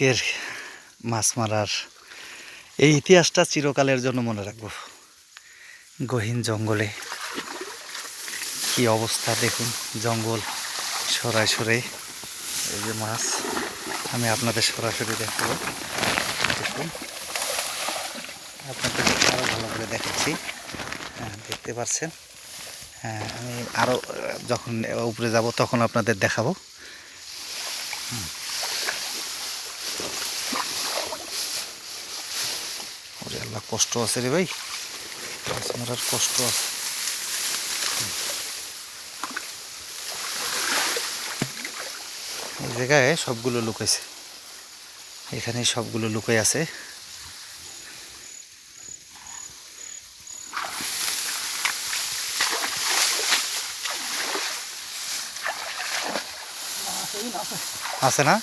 আজকের মাছ মারার এই ইতিহাসটা চিরকালের জন্য মনে রাখব। গহীন জঙ্গলে কি অবস্থা দেখুন, জঙ্গল সরাসরি এই যে মাছ আমি আপনাদের সরাসরি দেখাবো। দেখুন আপনাদের আরও ভালো করে দেখাচ্ছি। হ্যাঁ, দেখতে পাচ্ছেন। হ্যাঁ, আমি আরও যখন উপরে যাব তখন আপনাদের দেখাবো। ওরে আল্লাহ, কষ্ট আছে রে ভাই, মাছ মারার কষ্ট আছে। এই জায়গায় সবগুলো লুকাইছে, এখানে সবগুলো লুকাই আছে। আছে না?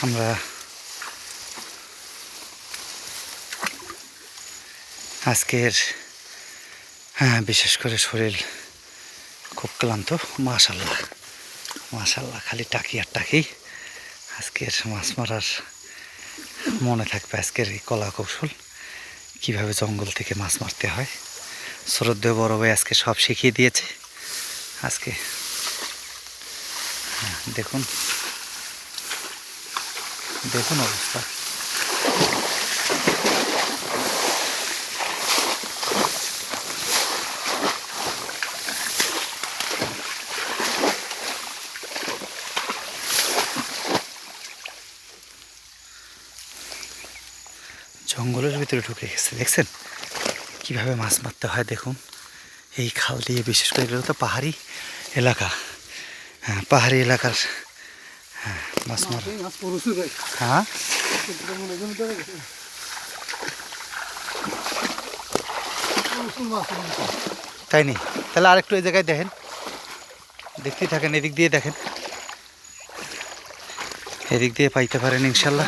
আমরা আজকের বিশেষ করে শরীর খুব ক্লান্ত। মাশাল্লাহ মাশাল্লাহ, খালি টাকি আর টাকি। আজকের মাছ মারার মনে থাকবে আজকের এই কলা কৌশল, কীভাবে জঙ্গল থেকে মাছ মারতে হয়। শ্রদ্ধেয় বড় ভাই আজকে সব শিখিয়ে দিয়েছে। আজকে দেখুন দেখুন অবস্থা। জঙ্গলের ভিতরে ঢুকে গেছে, দেখছেন কিভাবে মাছ মারতে হয়। দেখুন এই খাল দিয়ে, বিশেষ করে এগুলো তো পাহাড়ি এলাকা। হ্যাঁ, পাহাড়ি এলাকার মাছ মারা। হ্যাঁ, তাই নি? তাহলে আরেকটু এই জায়গায় দেখেন, দেখতেই থাকেন, এদিক দিয়ে দেখেন, এদিক দিয়ে পাইতে পারেন ইনশাল্লাহ।